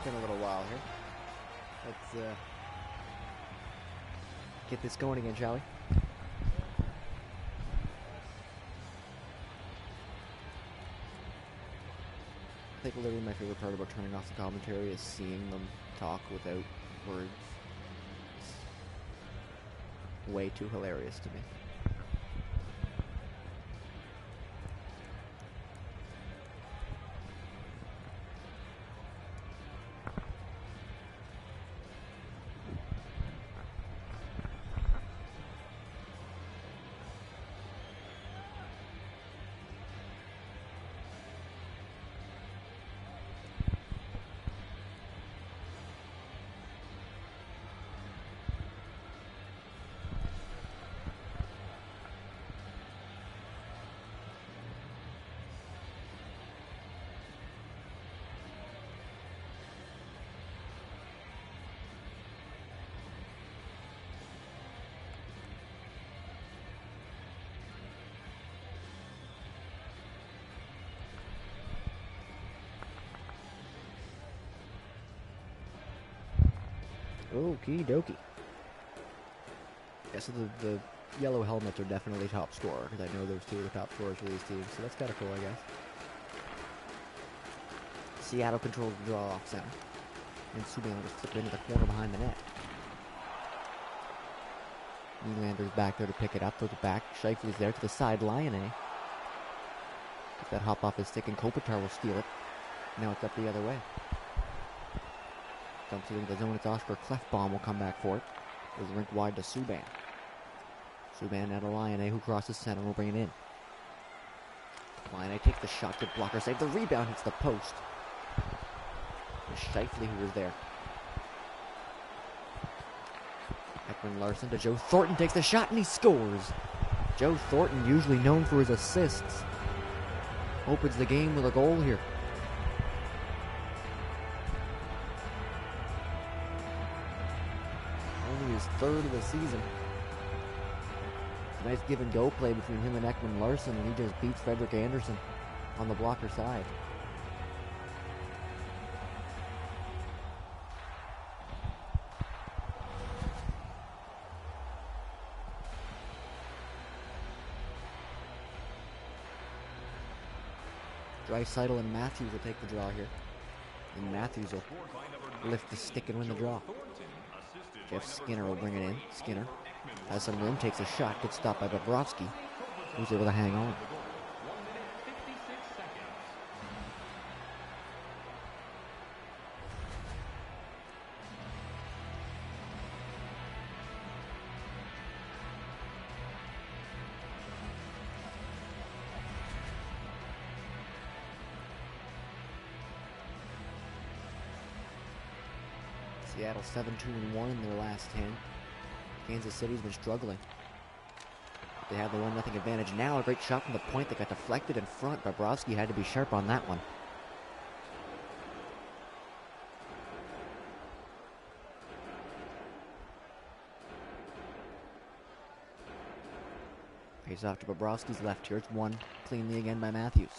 been a little while here. Let's get this going again, shall we? I think literally my favorite part about turning off the commentary is seeing them talk without words. It's way too hilarious to me. Okie dokie. Yeah, so the yellow helmets are definitely top scorer, because I know those two are the top scorers for these teams, so that's kind of cool, I guess. Seattle controls the draw off center. And Subban just flipped into the corner behind the net. Nylander's back there to pick it up, throws it back. Scheifele's there to the side, Lion Get that hop off his stick, and Kopitar will steal it. Now it's up the other way. Dumps it into the zone. It's Oscar Clefbaum will come back for it. Goes rink wide to Subban. Subban now to Lion who crosses center and will bring it in. Lion takes the shot. Good blocker save. The rebound hits the post. It's Scheifele who was there. Ekman Larson to Joe Thornton. Takes the shot and he scores. Joe Thornton, usually known for his assists, opens the game with a goal here. Third of the season. Nice give and go play between him and Ekman Larson, and he just beats Frederick Anderson on the blocker side. Draisaitl and Matthews will take the draw here. And Matthews will lift the stick and win the draw. Jeff Skinner will bring it in. Skinner has some room, takes a shot, gets stopped by Bobrovsky, who's able to hang on. Seattle 7-2-1 in their last 10. Kansas City's been struggling. They have the 1-0 advantage now. A great shot from the point that got deflected in front. Bobrovsky had to be sharp on that one. Pays off to Bobrovsky's left here. It's won cleanly again by Matthews.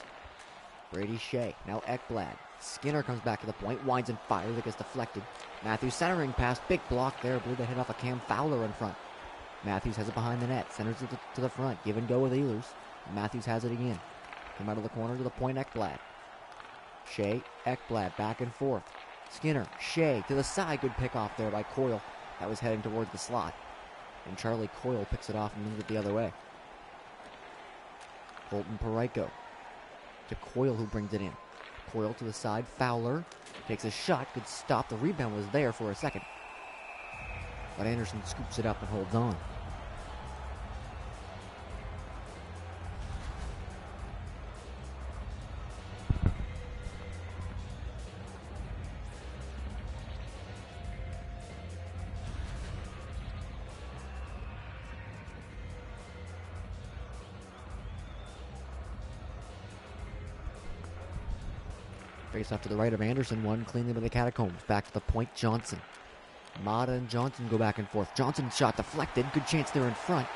Brady Shea. Now Ekblad. Skinner comes back to the point. Winds and fires. It gets deflected. Matthews centering pass. Big block there. I believe they hit off a Cam Fowler in front. Matthews has it behind the net. Centers it to the front. Give and go with Ehlers. Matthews has it again. Come out of the corner to the point. Ekblad. Shea. Ekblad. Back and forth. Skinner. Shea to the side. Good pick off there by Coyle. That was heading towards the slot. And Charlie Coyle picks it off and moves it the other way. Colton Parayko to Coyle, who brings it in. Coyle to the side. Fowler takes a shot. Good stop. The rebound was there for a second, but Anderson scoops it up and holds on. Face off to the right of Anderson, one cleanly by the Catacombs. Back to the point, Johnson. Mata and Johnson go back and forth. Johnson's shot deflected. Good chance there in front.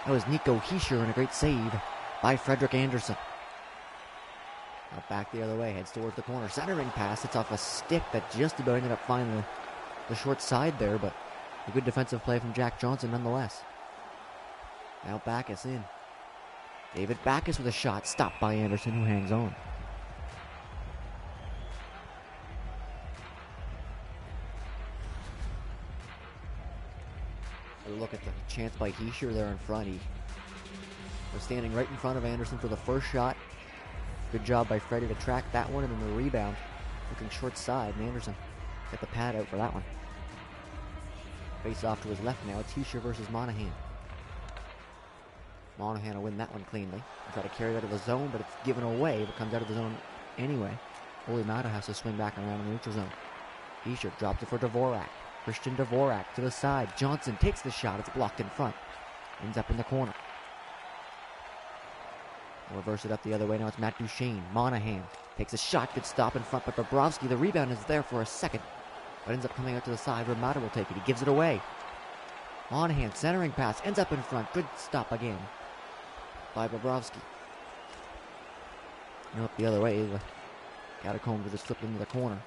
That was Nico Hischier, and a great save by Frederick Anderson. Now back the other way, heads towards the corner. Centering pass, it's off a stick that just about ended up finding the short side there, but a good defensive play from Jack Johnson nonetheless. Now Backus in. David Backus with a shot, stopped by Anderson, who hangs on. A look at the chance by Heischer there in front. He was standing right in front of Anderson for the first shot. Good job by Freddie to track that one, and then the rebound looking short side, and Anderson got the pad out for that one. Face off to his left now. It's Heischer versus Monahan. Monahan will win that one cleanly. Try to carry it out of the zone, but it's given away. If it comes out of the zone anyway, Ole Mata has to swing back around in the neutral zone. Heischer drops it for Dvorak. Christian Dvorak to the side. Johnson takes the shot. It's blocked in front. Ends up in the corner. They'll reverse it up the other way. Now it's Matt Duchesne. Monahan takes a shot. Good stop in front by Bobrovsky. The rebound is there for a second, but ends up coming out to the side where Mata will take it. He gives it away. Monahan, centering pass, ends up in front. Good stop again by Bobrovsky. And up the other way, the Catacombs will just flip into the corner.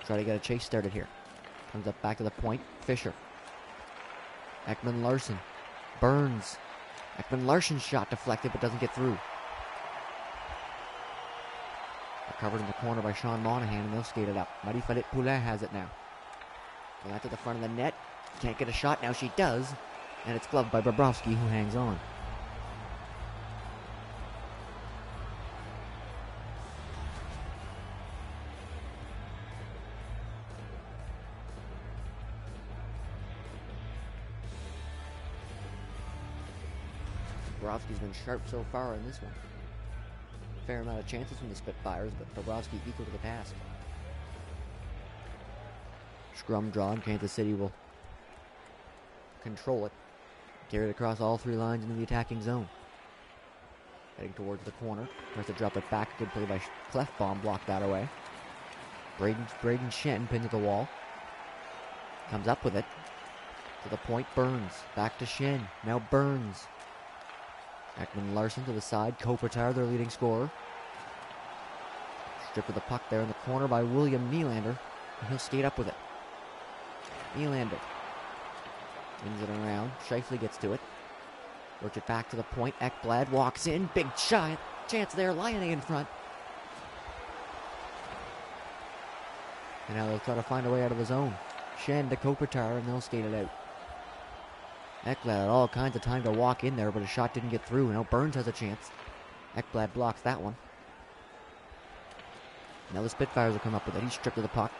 Try to get a chase started here. Comes up back to the point. Fisher. Ekman Larson. Burns. Ekman Larson's shot deflected but doesn't get through. Recovered in the corner by Sean Monahan, and they'll skate it up. Marie-Philippe Poulin has it now. Going out to the front of the net. Can't get a shot. Now she does. And it's gloved by Bobrovsky, who hangs on. Bobrovsky's been sharp so far in this one. Fair amount of chances from the Spitfires, but Bobrovsky equal to the task. Scrum drawn. Kansas City will control it. Carry it across all three lines into the attacking zone. Heading towards the corner. Tries to drop it back. Good play by Clefbaum. Blocked that away. Braden Shen pinned to the wall. Comes up with it. To the point. Burns. Back to Shen. Now Burns. Ekman Larson to the side. Kopitar, their leading scorer. Stripped of the puck there in the corner by William Nylander. And he'll skate up with it. Nylander wins it around. Scheifele gets to it. Works it back to the point. Ekblad walks in. Big shot. Chance there. Laine in front. And now they'll try to find a way out of the zone. Shen to Kopitar, and they'll skate it out. Ekblad had all kinds of time to walk in there, but his shot didn't get through. Now Burns has a chance. Ekblad blocks that one. Now the Spitfires will come up with it. He's stripped of the puck.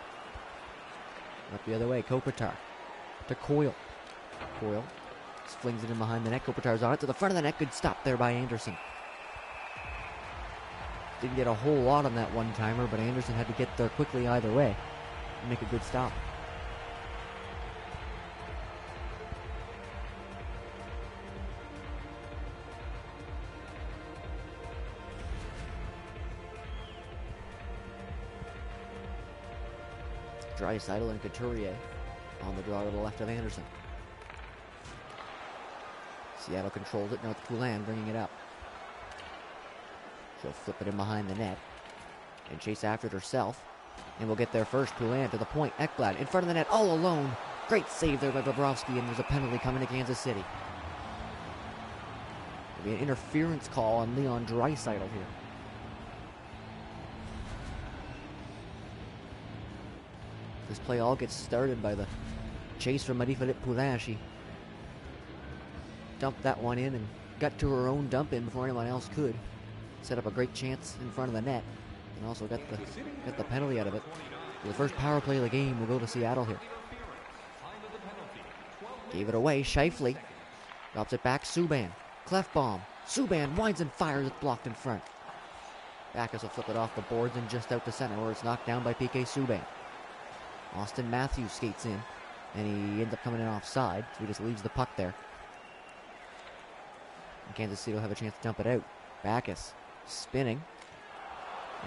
Up the other way. Kopitar to Coyle. Coyle just flings it in behind the net. Kopitar's on it to the front of the net. Good stop there by Anderson. Didn't get a whole lot on that one-timer, but Anderson had to get there quickly either way and make a good stop. Draisaitl and Couturier on the draw to the left of Anderson. Seattle controls it. Now it's Poulin bringing it up. She'll flip it in behind the net and chase after it herself. And we'll get there first. Poulin to the point. Ekblad in front of the net all alone. Great save there by Bobrovsky, and there's a penalty coming to Kansas City. There'll be an interference call on Leon Draisaitl here. This play all gets started by the chase from Marie-Philippe Poulin. She dumped that one in and got to her own dump in before anyone else could. Set up a great chance in front of the net and also got the penalty out of it. The first power play of the game will go to Seattle here. Gave it away. Scheifele drops it back. Subban. Clefbaum. Subban winds and fires. It's blocked in front. Backus will flip it off the boards and just out to center where it's knocked down by P.K. Subban. Austin Matthews skates in, and he ends up coming in offside, so he just leaves the puck there. And Kansas City will have a chance to dump it out. Backus spinning,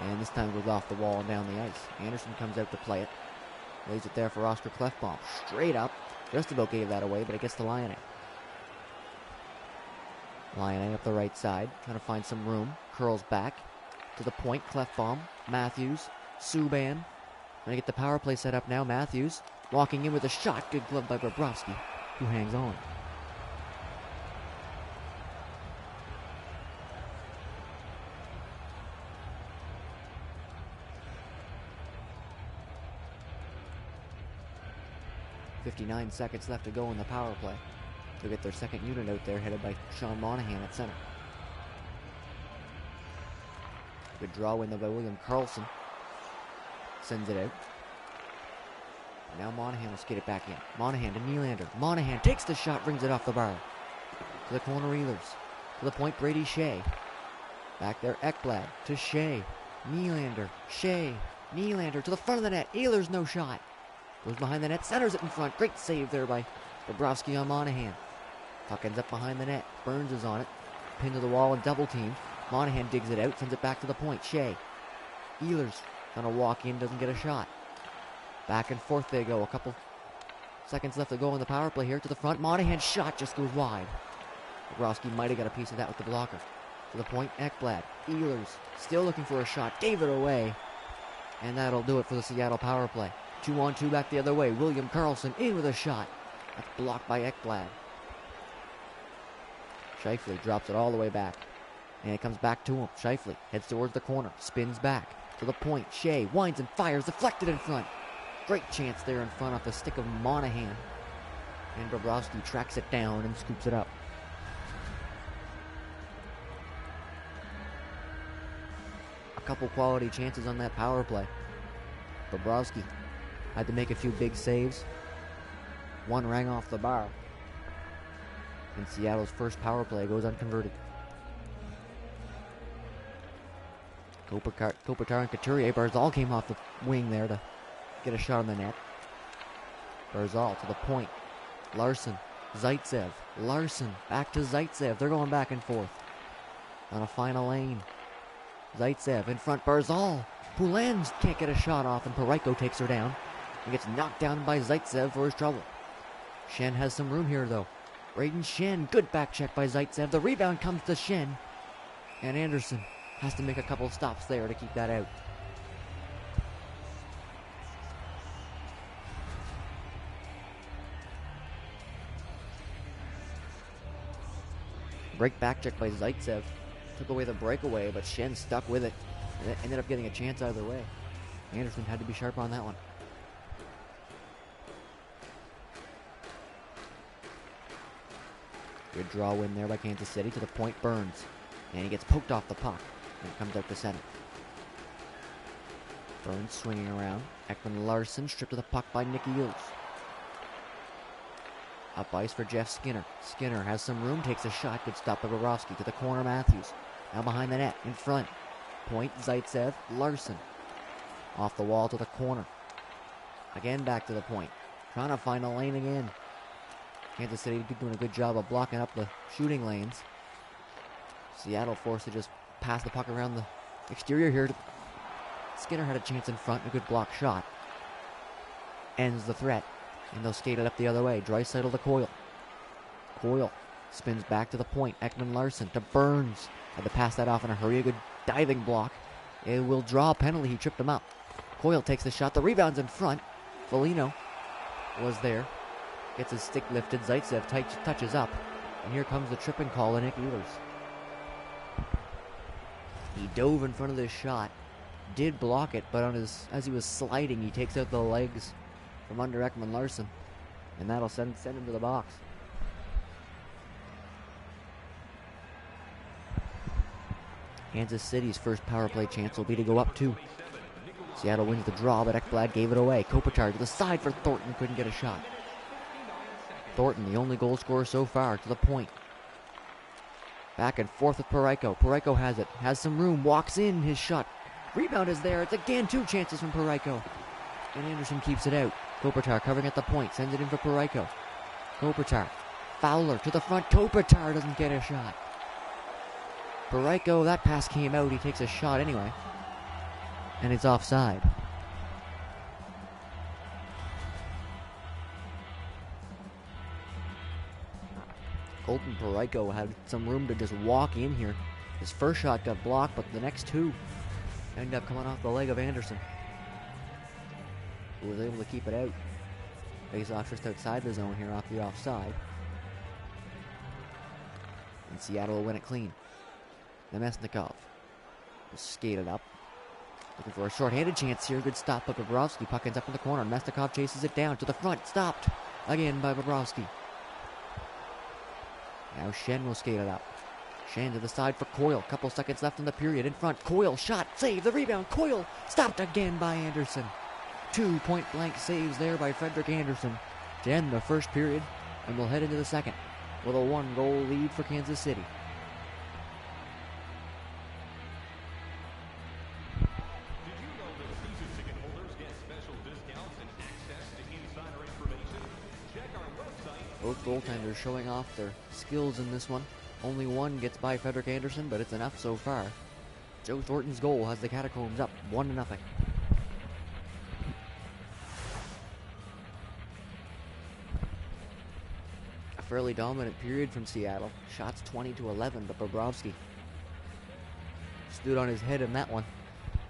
and this time goes off the wall and down the ice. Anderson comes out to play it. Lays it there for Oscar Clefbaum. Straight up. Just about gave that away, but it gets to Laine. Laine up the right side, trying to find some room. Curls back. to the point, Clefbaum, Matthews, Subban. Gonna get the power play set up now. Matthews walking in with a shot. Good glove by Bobrovsky, who hangs on. .59 seconds left to go in the power play. They'll get their second unit out there, headed by Sean Monahan at center. Good draw in by William Karlsson. Sends it out. Now Monahan will skate it back in. Monahan to Nylander. Monahan takes the shot, brings it off the bar. To the corner, Ehlers. To the point, Brady Shea. Back there, Ekblad to Shea. Nylander, Shea, Nylander to the front of the net. Ehlers, no shot. Goes behind the net, centers it in front. Great save there by Bobrovsky on Monahan. Puck ends up behind the net. Burns is on it. Pinned to the wall and double teamed. Monahan digs it out, sends it back to the point. Shea. Ehlers trying to walk in, doesn't get a shot. Back and forth they go. A couple seconds left to go in the power play here. To the front. Monahan's shot just goes wide. Bobrovsky might have got a piece of that with the blocker. To the point, Ekblad. Ehlers still looking for a shot. Gave it away. And that'll do it for the Seattle power play. 2-on-2 back the other way. William Karlsson in with a shot. That's blocked by Ekblad. Scheifele drops it all the way back. And it comes back to him. Scheifele heads towards the corner. Spins back. To the point. Shea winds and fires. Deflected in front. Great chance there in front off the stick of Monahan. And Bobrovsky tracks it down and scoops it up. A couple quality chances on that power play. Bobrovsky had to make a few big saves. One rang off the bar. And Seattle's first power play goes unconverted. Kopitar and Couturier. Barzal came off the wing there to get a shot on the net. Barzal to the point. Larson. Zaitsev. Larson. Back to Zaitsev. They're going back and forth. On a final lane. Zaitsev in front. Barzal. Poulin can't get a shot off, and Parayko takes her down. He gets knocked down by Zaitsev for his trouble. Schenn has some room here, though. Braden Schenn. Good back check by Zaitsev. The rebound comes to Schenn. And Anderson has to make a couple stops there to keep that out. Break back check by Zaitsev. Took away the breakaway, but Schenn stuck with it. And ended up getting a chance either way. Anderson had to be sharp on that one. Good draw win there by Kansas City. To the point, Burns. And he gets poked off the puck. And it comes out to center. Burns swinging around. Ekman Larson stripped to the puck by Nick Ehlers. Up ice for Jeff Skinner. Skinner has some room, takes a shot. Good stop by Bobrovsky. To the corner, Matthews. Now behind the net, in front. Point, Zaitsev, Larson. Off the wall to the corner. Again back to the point. Trying to find a lane again. Kansas City doing a good job of blocking up the shooting lanes. Seattle forced to just pass the puck around the exterior here. Skinner had a chance in front. A good block shot. Ends the threat. And they'll skate it up the other way. Draisaitl to Coyle. Coyle spins back to the point. Ekman Larson to Burns. Had to pass that off in a hurry. A good diving block. It will draw a penalty. He tripped him up. Coyle takes the shot. The rebound's in front. Foligno was there. Gets his stick lifted. Zaitsev touches up. And here comes the tripping call to Nick Ehlers. He dove in front of this shot. Did block it, but as he was sliding, he takes out the legs from under Ekman Larson. And that'll send him to the box. Kansas City's first power play chance will be to go up 2. Seattle wins the draw, but Ekblad gave it away. Kopitar to the side for Thornton, couldn't get a shot. Thornton, the only goal scorer so far, to the point. Back and forth with Parayko. Parayko has it, has some room, walks in, his shot. Rebound is there. It's again 2 chances from Parayko. And Anderson keeps it out. Kopitar covering at the point, sends it in for Parayko. Kopitar, Fowler to the front. Kopitar doesn't get a shot. Parayko, that pass came out. He takes a shot anyway. And it's offside. Colton Parayko had some room to just walk in here. His first shot got blocked, but the next 2 Ended up coming off the leg of Anderson, who was able to keep it out. Face off just outside the zone here off the offside. And Seattle will win it clean. Nemesnikov will skate it up. Looking for a short-handed chance here. Good stop by Bobrovsky. Puck ends up in the corner. Nemesnikov chases it down to the front. Stopped again by Bobrovsky. Now Schenn will skate it up. Schenn to the side for Coyle. Couple seconds left in the period. In front. Coyle shot. Save. The rebound. Coyle stopped again by Anderson. 2 point-blank saves there by Frederik Anderson to end the first period. And we'll head into the second with a 1-goal lead for Kansas City. Both goaltenders showing off their skills in this one. Only one gets by Frederik Anderson, but it's enough so far. Joe Thornton's goal has the Catacombs up 1-0. A fairly dominant period from Seattle. Shots 20-11, but Bobrovsky stood on his head in that one.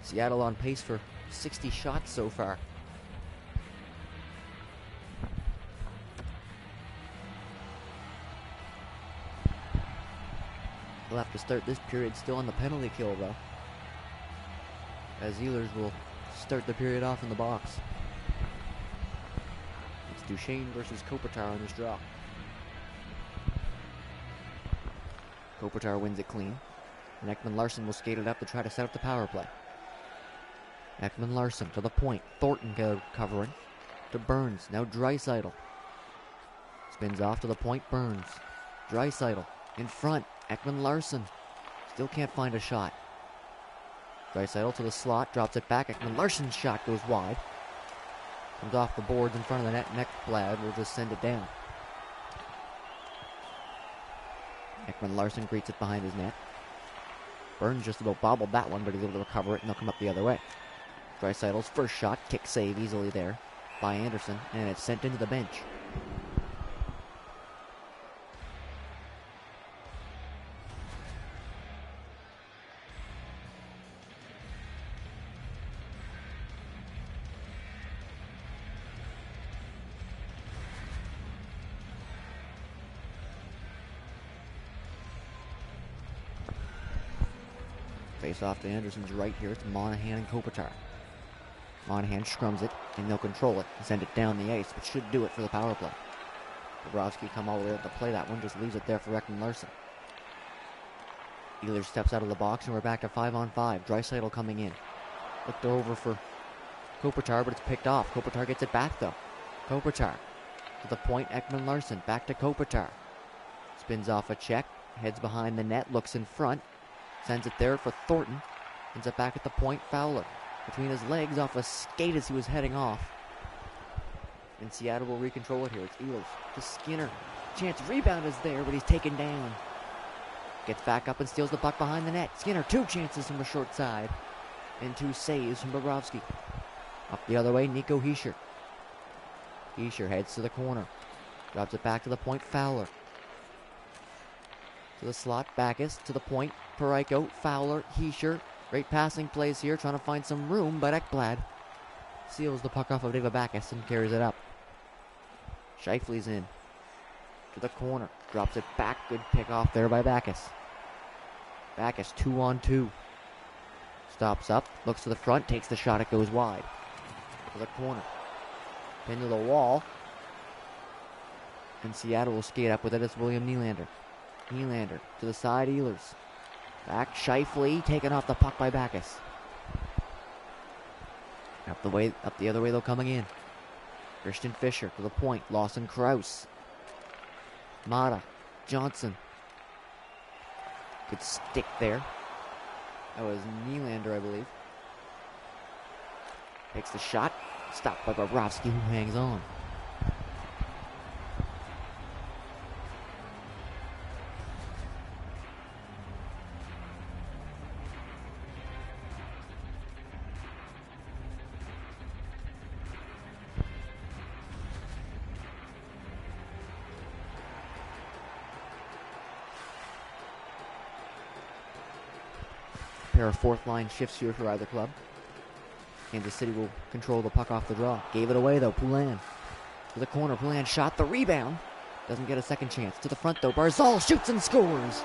Seattle on pace for 60 shots so far. They'll have to start this period still on the penalty kill, though, as Ehlers will start the period off in the box. It's Duchesne versus Kopitar on this draw. Kopitar wins it clean, and Ekman-Larsson will skate it up to try to set up the power play. Ekman-Larsson to the point. Thornton covering to Burns. Now Draisaitl spins off to the point. Burns. Draisaitl in front. Ekman-Larsson still can't find a shot. Draisaitl to the slot, drops it back. Ekman-Larsson's shot goes wide. Comes off the boards in front of the net. Ekblad will just send it down. Ekman-Larsson greets it behind his net. Burns just about bobbled that one, but he's able to recover it, and they'll come up the other way. Draisaitl's first shot, kick save easily there by Anderson, and it's sent into the bench. Face off to Anderson's right here. It's Monahan and Kopitar. Monahan scrums it, and they'll control it and send it down the ice, which should do it for the power play. Bobrovsky come all the way up to play that one, just leaves it there for Ekman-Larsson. Ehlers steps out of the box, and we're back to 5-on-5. Draisaitl coming in. Looked over for Kopitar, but it's picked off. Kopitar gets it back, though. Kopitar to the point. Ekman-Larsson back to Kopitar. Spins off a check, heads behind the net, looks in front. Sends it there for Thornton. Ends up back at the point. Fowler between his legs off a skate as he was heading off. And Seattle will recontrol it here. It's Ehlers to Skinner. Chance rebound is there, but he's taken down. Gets back up and steals the puck behind the net. Skinner, 2 chances from the short side. And 2 saves from Bobrovsky. Up the other way, Nico Hischier. Hischier heads to the corner. Drops it back to the point. Fowler. To the slot, Backus to the point. Parayko, Fowler, Hischier. Great passing plays here, trying to find some room, but Ekblad seals the puck off of David Backus and carries it up. Scheifele's in to the corner, drops it back. Good pick off there by Backus. Backus 2-on-2. Stops up, looks to the front, takes the shot, it goes wide. To the corner. Pin to the wall. And Seattle will skate up with it. It's William Nylander. Nylander to the side, Ehlers. Back, Scheifele, taken off the puck by Backus. Up the other way they'll come again. Christian Fischer to the point. Lawson Krause. Mata. Johnson. Good stick there. That was Nylander, I believe. Takes the shot. Stopped by Bobrovsky, who hangs on. pair of fourth line shifts here for either club. Kansas City will control the puck off the draw. Gave it away though, Poulin. To the corner, Poulin shot the rebound. Doesn't get a second chance. To the front though, Barzal shoots and scores.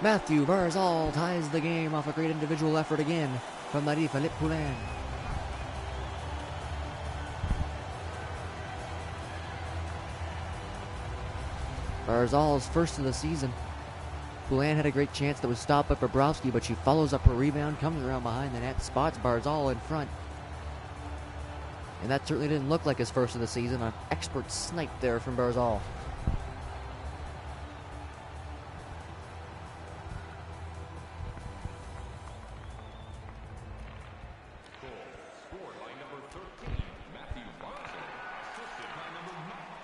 Matthew Barzal ties the game off a great individual effort again from Marie-Philippe Poulin. Barzal's first of the season. Poulin had a great chance that was stopped by Bobrovsky, but she follows up her rebound, comes around behind the net, spots Barzal in front. And that certainly didn't look like his first of the season. An expert snipe there from Barzal.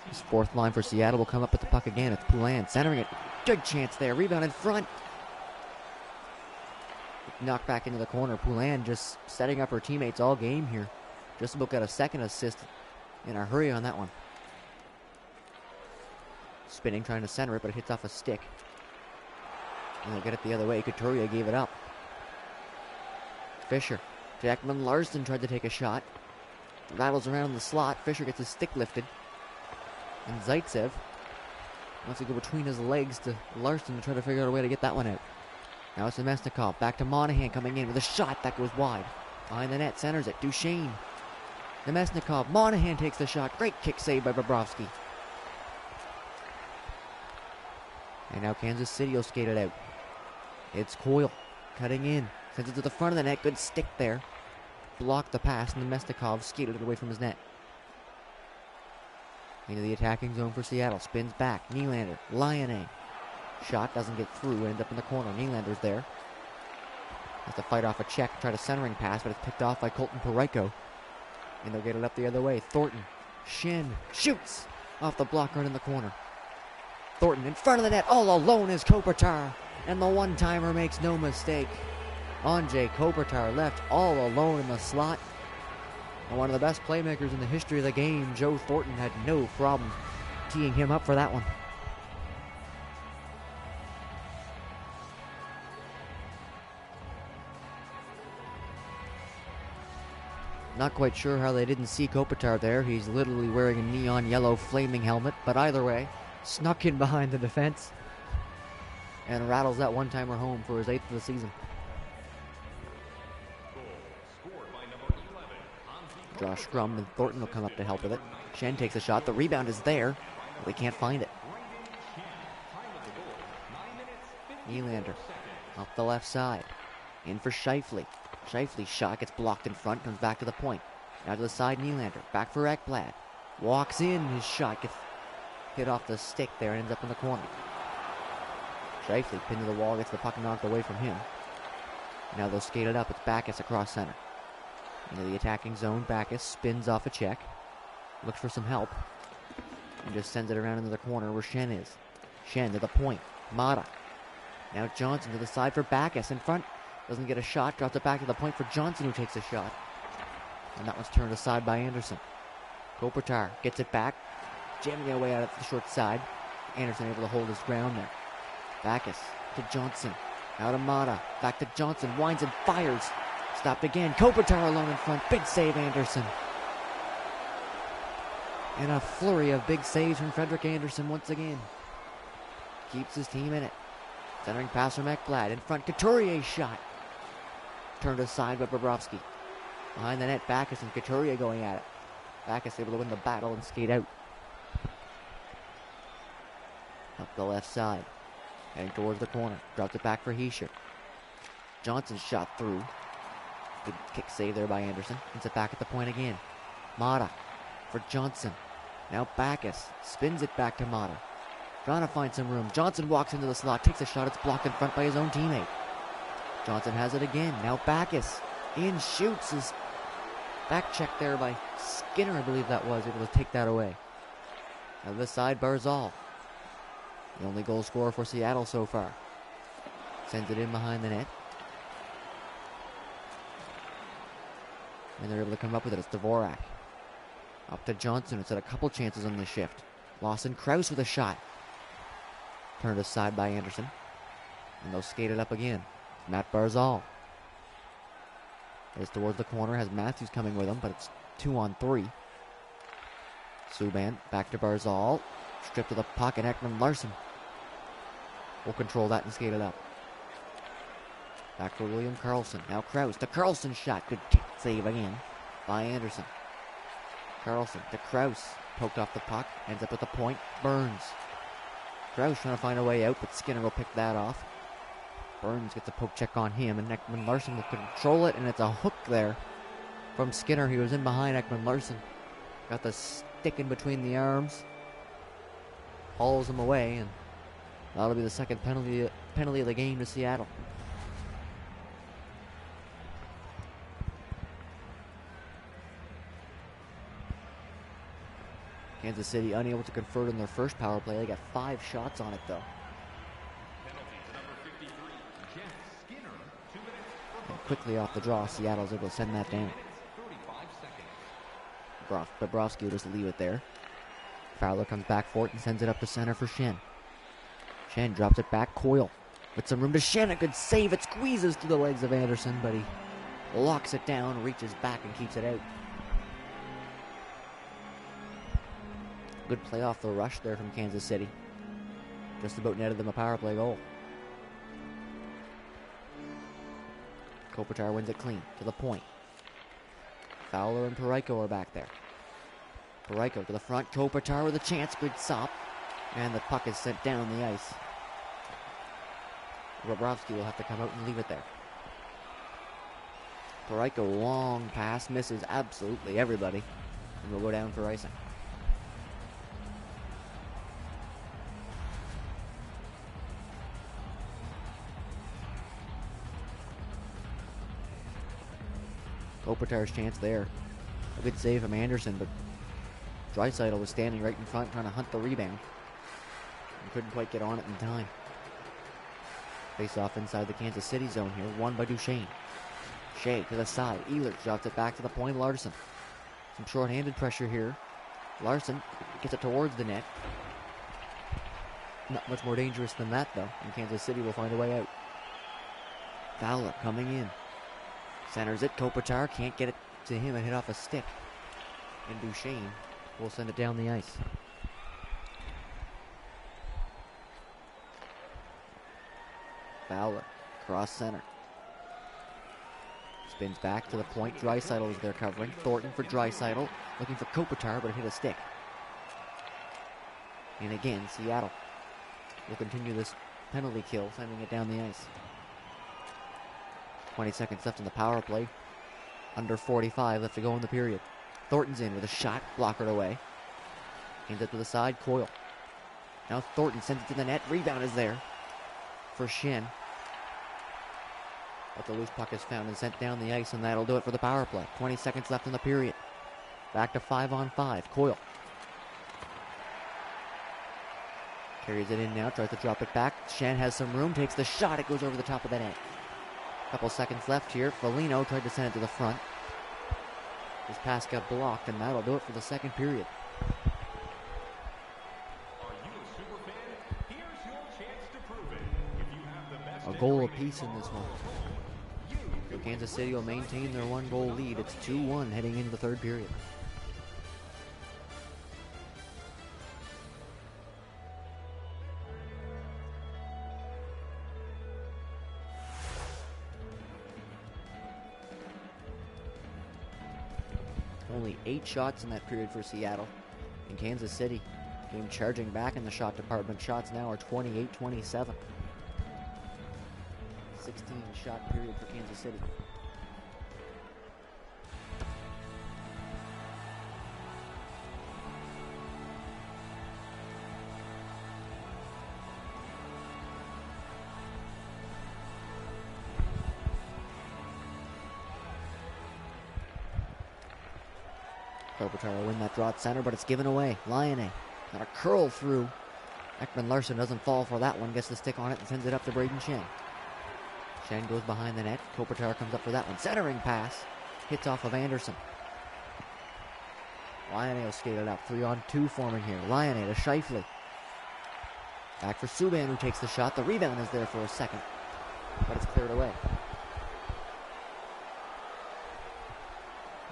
His fourth line for Seattle will come up with the puck again. It's Poulin centering it. Good chance there. Rebound in front. Knocked back into the corner. Poulin just setting up her teammates all game here. Just about got a second assist in a hurry on that one. Spinning, trying to center it, but it hits off a stick. And they'll get it the other way. Couturier gave it up. Fisher. Jackman Larson tried to take a shot. Rattles around in the slot. Fisher gets his stick lifted. And Zaitsev wants to go between his legs to Larson to try to figure out a way to get that one out. Now it's Nemesnikov. Back to Monahan coming in with a shot that goes wide. Behind the net, centers it. Duchesne. Nemesnikov. Monahan takes the shot. Great kick save by Bobrovsky. And now Kansas City will skate it out. It's Coyle cutting in. Sends it to the front of the net. Good stick there. Blocked the pass. Nemesnikov skated it away from his net. Into the attacking zone for Seattle. Spins back. Nylander. Lyonnais. Shot doesn't get through. Ends up in the corner. Nylander's there. Has to fight off a check. Try to centering pass, but it's picked off by Colton Parayko. And they'll get it up the other way. Thornton. Shen. Shoots. Off the block right in the corner. Thornton in front of the net. All alone is Kopitar. And the one-timer makes no mistake. Andrei Kopitar left all alone in the slot. And one of the best playmakers in the history of the game, Joe Thornton, had no problem teeing him up for that one. Not quite sure how they didn't see Kopitar there. He's literally wearing a neon yellow flaming helmet, but either way, snuck in behind the defense and rattles that one-timer home for his 8th of the season. Josh Scrum and Thornton will come up to help with it. Shen takes a shot. The rebound is there, but they can't find it. Nylander off the left side. In for Scheifele. Scheifele's shot gets blocked in front, comes back to the point. Now to the side, Nylander. Back for Ekblad. Walks in. His shot gets hit off the stick there and ends up in the corner. Scheifele pinned to the wall, gets the puck knocked away from him. Now they'll skate it up. It's Backes across center. Into the attacking zone. Backes spins off a check. Looks for some help. And just sends it around into the corner where Shen is. Shen to the point. Mata. Now Johnson to the side for Backes. In front. Doesn't get a shot. Drops it back to the point for Johnson, who takes a shot. And that one's turned aside by Anderson. Kopitar gets it back. Jamming it away out at the short side. Anderson able to hold his ground there. Backes to Johnson. Out to Mata. Back to Johnson. Winds and fires. Stopped again. Kopitar alone in front. Big save, Anderson. And a flurry of big saves from Frederik Andersen once again. Keeps his team in it. Centering pass from Ekblad. In front, Couturier's shot. Turned aside by Bobrovsky. Behind the net, Backes and Couturier going at it. Backes able to win the battle and skate out. Up the left side. Heading towards the corner. Dropped it back for Hischier. Johnson's shot through. Good kick save there by Anderson. Gets it back at the point again. Mata for Johnson. Now Backes spins it back to Mata. Trying to find some room. Johnson walks into the slot. Takes a shot. It's blocked in front by his own teammate. Johnson has it again. Now Backes in, shoots. His back check there by Skinner, I believe that was. Able to take that away. Now this side, Barzal. The only goal scorer for Seattle so far. Sends it in behind the net. And they're able to come up with it. It's Dvorak. Up to Johnson. It's had a couple chances on the shift. Lawson Krause with a shot. Turned aside by Anderson. And they'll skate it up again. Matt Barzal is towards the corner, has Matthews coming with him, but it's 2-on-3. Subban back to Barzal. Stripped to the puck, and Ekman Larsson will control that and skate it up. Back for William Karlsson. Now Krause to Karlsson shot. Good save again by Anderson. Karlsson to Krause. Poked off the puck. Ends up at the point. Burns. Krause trying to find a way out, but Skinner will pick that off. Burns gets a poke check on him, and Ekman Larsson will control it, and it's a hook there from Skinner. He was in behind Ekman Larsson. Got the stick in between the arms. Hauls him away, and that'll be the second penalty of the game to Seattle. Kansas City unable to convert in their first power play. They got 5 shots on it, though. And quickly off the draw, Seattle's able to send that down. Bobrovsky will just leave it there. Fowler comes back for it and sends it up to center for Schenn. Schenn drops it back. Coyle with some room to Schenn. A good save. It squeezes through the legs of Anderson, but he locks it down, reaches back, and keeps it out. Good play off the rush there from Kansas City. Just about netted them a power play goal. Kopitar wins it clean to the point. Fowler and Parayko are back there. Parayko to the front. Kopitar with a chance. Good stop. And the puck is sent down the ice. Bobrovsky will have to come out and leave it there. Parayko, long pass. Misses absolutely everybody. And will go down for icing. Kopitar's chance there. A good save from Anderson, but Draisaitl was standing right in front trying to hunt the rebound. And couldn't quite get on it in time. Face off inside the Kansas City zone here, won by Duchesne. Shea to the side. Ehlers drops it back to the point. Larsson. Some short-handed pressure here. Larsson gets it towards the net. Not much more dangerous than that, though, and Kansas City will find a way out. Fowler coming in. Centers it. Kopitar can't get it to him and hit off a stick. And Duchesne will send it down the ice. Fowler, cross center. Spins back to the point. Draisaitl is there covering. Thornton for Draisaitl. Looking for Kopitar, but it hit a stick. And again, Seattle will continue this penalty kill, sending it down the ice. 20 seconds left in the power play. Under 45 left to go in the period. Thornton's in with a shot, blockered away. Hands it to the side, Coyle. Now Thornton sends it to the net. Rebound is there for Schenn. But the loose puck is found and sent down the ice, and that'll do it for the power play. 20 seconds left in the period. Back to 5-on-5. Coyle carries it in now, tries to drop it back. Schenn has some room, takes the shot. It goes over the top of the net. Couple seconds left here. Foligno tried to send it to the front. His pass got blocked, and that'll do it for the second period. A goal apiece in this one. So Kansas City will maintain their 1-goal lead. It's 2-1 heading into the third period. Only 8 shots in that period for Seattle. And Kansas City came charging back in the shot department. Shots now are 28-27. 16-shot period for Kansas City. Kopitar will win that draw at center, but it's given away. Laine got a curl through. Ekman Larsson doesn't fall for that one. Gets the stick on it and sends it up to Braden Schenn. Schenn goes behind the net. Kopitar comes up for that one. Centering pass. Hits off of Anderson. Laine will skate it up. 3-on-2 forming here. Laine to Scheifele. Back for Subban, who takes the shot. The rebound is there for a second, but it's cleared away.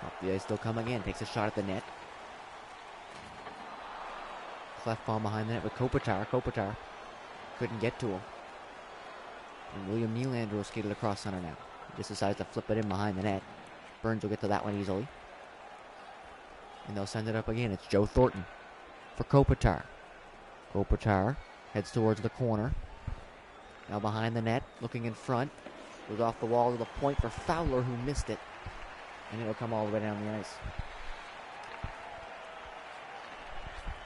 Up the ice still coming in. Takes a shot at the net. Cleft bomb behind the net with Kopitar. Kopitar couldn't get to him. And William Nylander will skate it across center now. He just decides to flip it in behind the net. Burns will get to that one easily. And they'll send it up again. It's Joe Thornton for Kopitar. Kopitar heads towards the corner. Now behind the net, looking in front. Goes off the wall to the point for Fowler, who missed it. And it'll come all the way down the ice.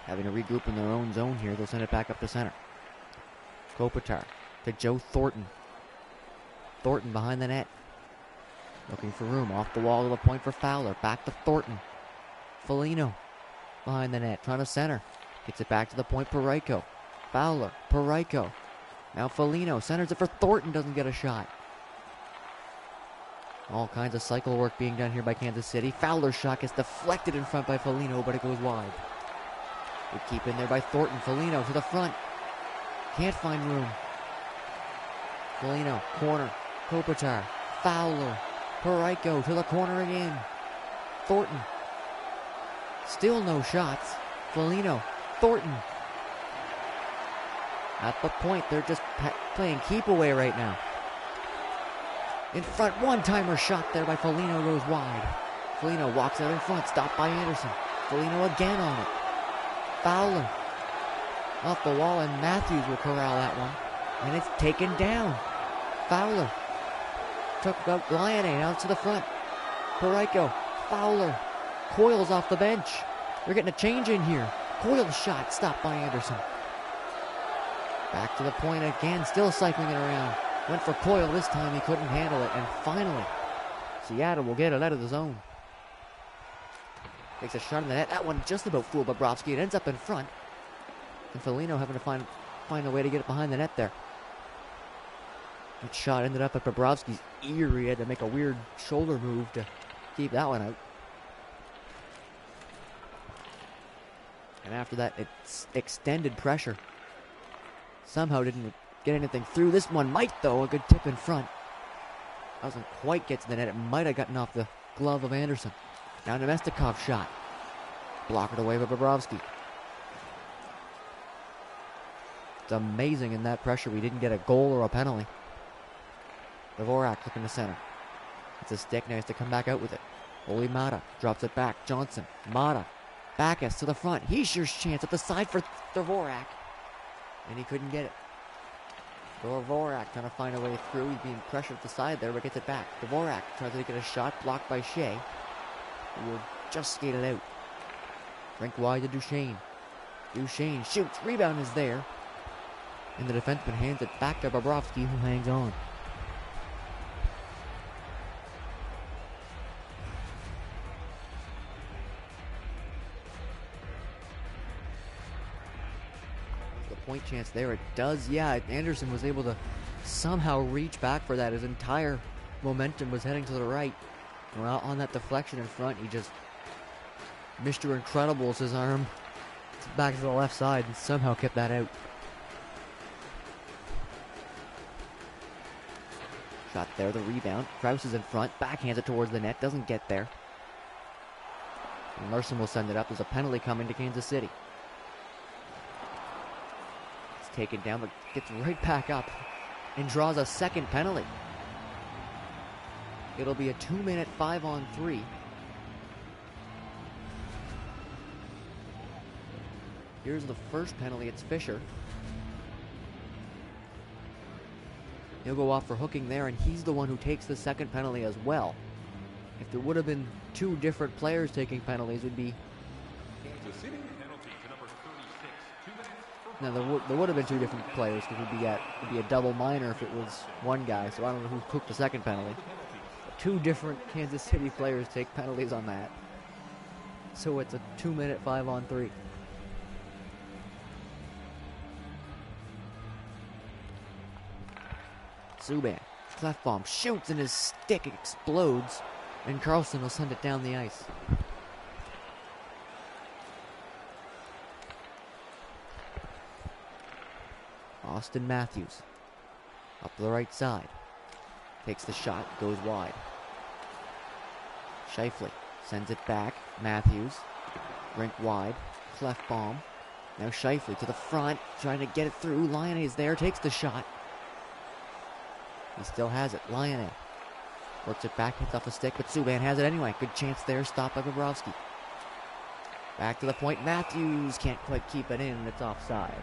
Having to regroup in their own zone here, they'll send it back up to center. Kopitar to Joe Thornton. Thornton behind the net. Looking for room. Off the wall to the point for Fowler. Back to Thornton. Foligno behind the net. Trying to center. Gets it back to the point. Parayko. Fowler. Parayko. Now Foligno centers it for Thornton. Doesn't get a shot. All kinds of cycle work being done here by Kansas City. Fowler's shot gets deflected in front by Foligno, but it goes wide. Good keep in there by Thornton. Foligno to the front. Can't find room. Foligno. Corner. Kopitar. Fowler. Parayko to the corner again. Thornton. Still no shots. Foligno. Thornton. At the point, they're just playing keep away right now. In front, one-timer shot there by Foligno goes wide. Foligno walks out in front, stopped by Anderson. Foligno again on it. Fowler. Off the wall, and Matthews will corral that one. And it's taken down. Fowler. Took out Lyonnais out to the front. Parayko. Fowler. Coyle's off the bench. They're getting a change in here. Coyle's shot stopped by Anderson. Back to the point again, still cycling it around. Went for Coyle this time, he couldn't handle it. And finally, Seattle will get it out of the zone. Takes a shot in the net. That one just about fooled Bobrovsky. It ends up in front. And Foligno having to find a way to get it behind the net there. That shot ended up at Bobrovsky's ear. He had to make a weird shoulder move to keep that one out. And after that, it's extended pressure. Somehow didn't get anything through. This one might, though. A good tip in front. Doesn't quite get to the net. It might have gotten off the glove of Anderson. Now Nemestikov shot. Blocked away by Bobrovsky. It's amazing in that pressure we didn't get a goal or a penalty. Dvorak looking to center. It's a stick. Now he has to come back out with it. Oli Mata drops it back. Johnson. Mata. Backus to the front. Heischer's chance at the side for Dvorak. And he couldn't get it. Dvorak trying to find a way through. He's being pressured at the side there, but gets it back. Dvorak tries to get a shot, blocked by Shea, who will just skate it out. Rink wide to Duchesne. Duchesne shoots. Rebound is there. And the defenseman hands it back to Bobrovsky, who hangs on. Point chance there. It does, yeah. Anderson was able to somehow reach back for that. His entire momentum was heading to the right. And on that deflection in front, he just Mr. Incredibles his arm back to the left side and somehow kept that out. Shot there, the rebound. Krause is in front, backhands it towards the net, doesn't get there. And Larson will send it up. There's a penalty coming to Kansas City. Taken down, but gets right back up and draws a second penalty. It'll be a 2-minute 5-on-3. Here's the first penalty. It's Fisher. He'll go off for hooking there, and he's the one who takes the second penalty as well. If there would have been two different players taking penalties, it would be... Now, there would have been two different players, because it would be a double minor if it was one guy, so I don't know who took the second penalty. But two different Kansas City players take penalties on that. So it's a 2-minute 5-on-3. Subban, cleft bomb, shoots and his stick explodes, and Carlson will send it down the ice. Austin Matthews up the right side. Takes the shot, goes wide. Scheifele sends it back. Matthews, rink wide, cleft bomb. Now Scheifele to the front, trying to get it through. Lyone's there, takes the shot. He still has it. Lyone works it back, hits off a stick, but Subban has it anyway. Good chance there, stopped by Bobrovsky. Back to the point. Matthews can't quite keep it in, and it's offside.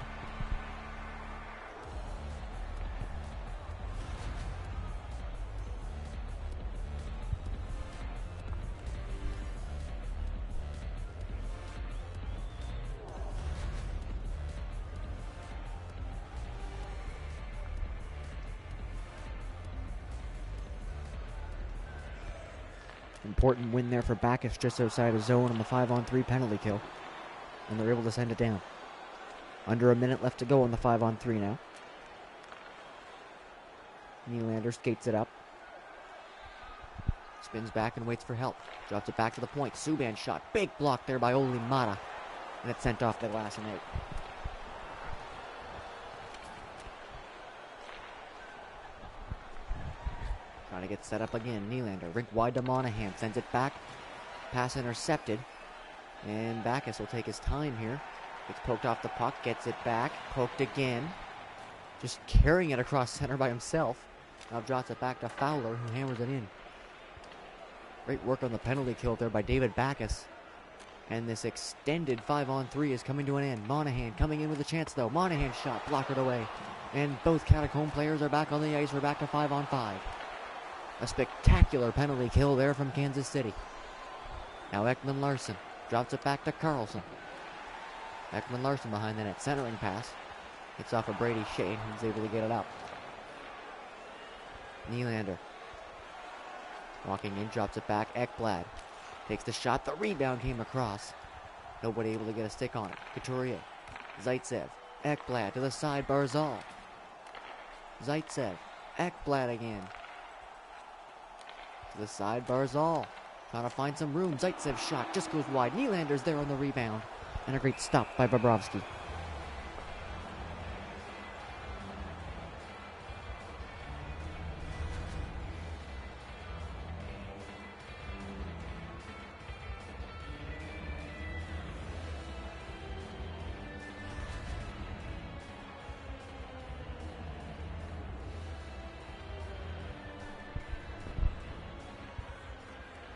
Important win there for Backes just outside of zone on the 5-on-3 penalty kill. And they're able to send it down. Under a minute left to go on the 5-on-3 now. Nylander skates it up. Spins back and waits for help. Drops it back to the point. Subban shot. Big block there by Olli Mata. And it's sent off to glass and out. Trying to get set up again. Nylander, rink wide to Monahan, sends it back. Pass intercepted. And Backes will take his time here. Gets poked off the puck, gets it back. Poked again. Just carrying it across center by himself. Now drops it back to Fowler, who hammers it in. Great work on the penalty kill there by David Backes. And this extended 5-on-3 is coming to an end. Monahan coming in with a chance though. Monahan shot, blockered away. And both Catacombs players are back on the ice. We're back to 5-on-5. A spectacular penalty kill there from Kansas City. Now Ekman Larsson drops it back to Carlson. Ekman Larsson behind the net, centering pass. Hits off of Brady Shea, who's able to get it up. Nylander walking in, drops it back. Ekblad takes the shot. The rebound came across. Nobody able to get a stick on it. Couturier, Zaitsev, Ekblad to the side. Barzal, Zaitsev, Ekblad again. To the side, Barzal trying to find some room. Zaitsev's shot just goes wide. Nylander's there on the rebound. And a great stop by Bobrovsky.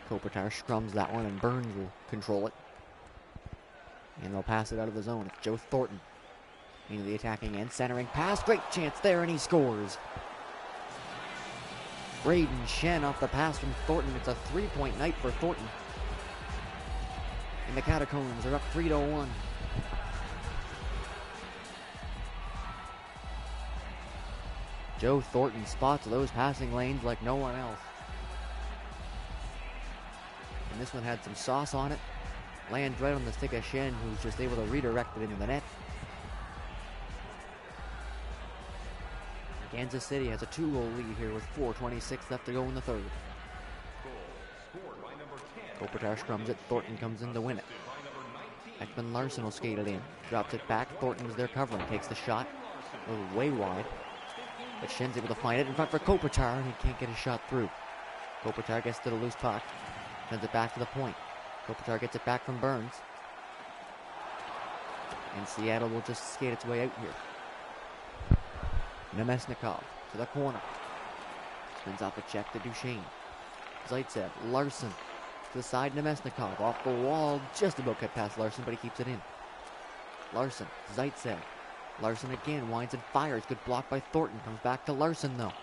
Kopitar scrums that one, and Burns will control it. And they'll pass it out of the zone. It's Joe Thornton into the attacking end. Centering pass. Great chance there, and he scores. Braden Shen off the pass from Thornton. It's a 3-point night for Thornton. And the Catacombs are up 3-1. Joe Thornton spots those passing lanes like no one else. And this one had some sauce on it. Lands right on the stick of Shen, who's just able to redirect it into the net. Kansas City has a 2-goal lead here with 4:26 left to go in the third. Kopitar scrums it. Thornton comes in to win it. Ekman Larsson will skate it in. Drops it back. Thornton's there covering. Takes the shot. A little way wide. But Shen's able to find it in front for Kopitar, and he can't get a shot through. Kopitar gets to the loose puck. Sends it back to the point. Kopitar gets it back from Burns. And Seattle will just skate its way out here. Nemesnikov to the corner. Spins off a check to Duchesne. Zaitsev, Larsson to the side. Nemesnikov off the wall. Just about cut past Larsson, but he keeps it in. Larsson, Zaitsev. Larsson again winds and fires. Good block by Thornton. Comes back to Larsson though.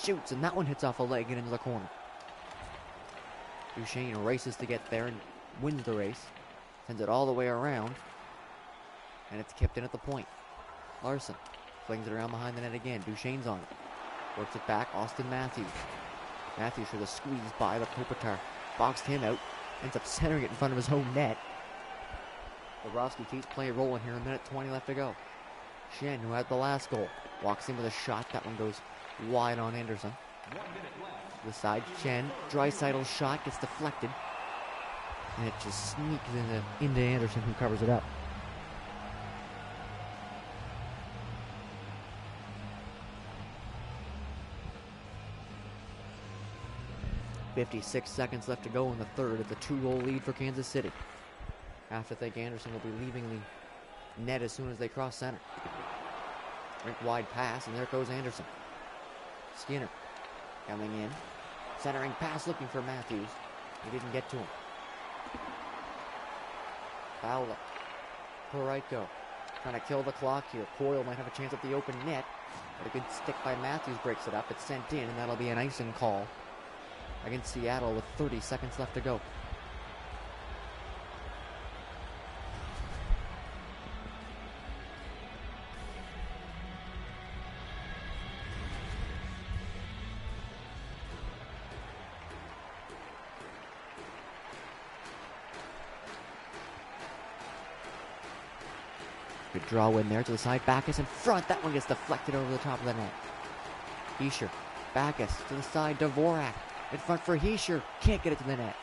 Shoots, and that one hits off a leg and into the corner. Duchesne races to get there and wins the race. Sends it all the way around. And it's kept in at the point. Larsson flings it around behind the net again. Duchesne's on it. Works it back. Austin Matthews. Matthews for the squeeze by the Kopitar. Boxed him out. Ends up centering it in front of his own net. Bobrovsky keeps play rolling here. A minute 20 left to go. Shen, who had the last goal, walks in with a shot. That one goes wide on Anderson. 1 minute left. To the side, Shen. Draisaitl's shot gets deflected. And it just sneaks into Anderson, who covers it up. 56 seconds left to go in the third. It's a 2-goal lead for Kansas City. I have to think Anderson will be leaving the net as soon as they cross center. Rink wide pass, and there goes Anderson. Skinner coming in. Centering pass looking for Matthews. He didn't get to him. Fowler. Parayko trying to kill the clock here. Coyle might have a chance at the open net. But a good stick by Matthews breaks it up. It's sent in, and that'll be an icing call against Seattle with 30 seconds left to go. Good draw in there to the side. Backus in front. That one gets deflected over the top of the net. Heischer. Backus to the side. Dvorak in front for Heischer. Can't get it to the net.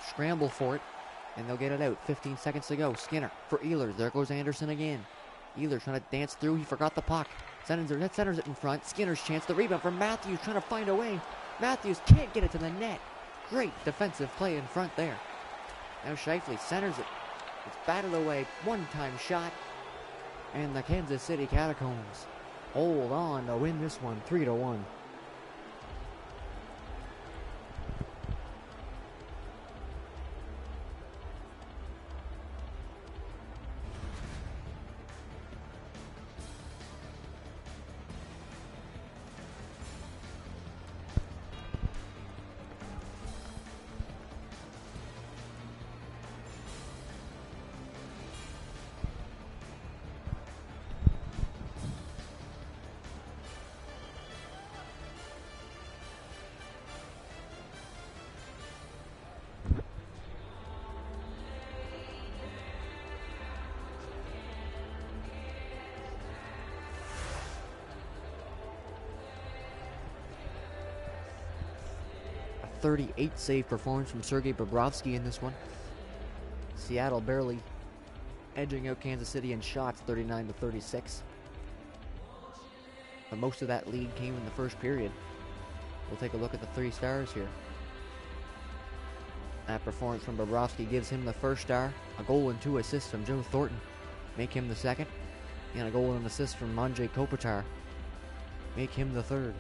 Scramble for it, and they'll get it out. 15 seconds to go. Skinner for Ehlers. There goes Anderson again. Ehlers trying to dance through. He forgot the puck. Centers it in front. Skinner's chance. The rebound for Matthews trying to find a way. Matthews can't get it to the net. Great defensive play in front there. Now Scheifele centers it. It's batted away, one-time shot, and the Kansas City Catacombs hold on to win this one 3-1. A 38 save performance from Sergei Bobrovsky in this one. Seattle barely edging out Kansas City in shots, 39-36. But most of that lead came in the first period. We'll take a look at the 3 stars here. That performance from Bobrovsky gives him the first star. A goal and 2 assists from Joe Thornton make him the second. And a goal and an assist from Andrei Kopitar make him the third.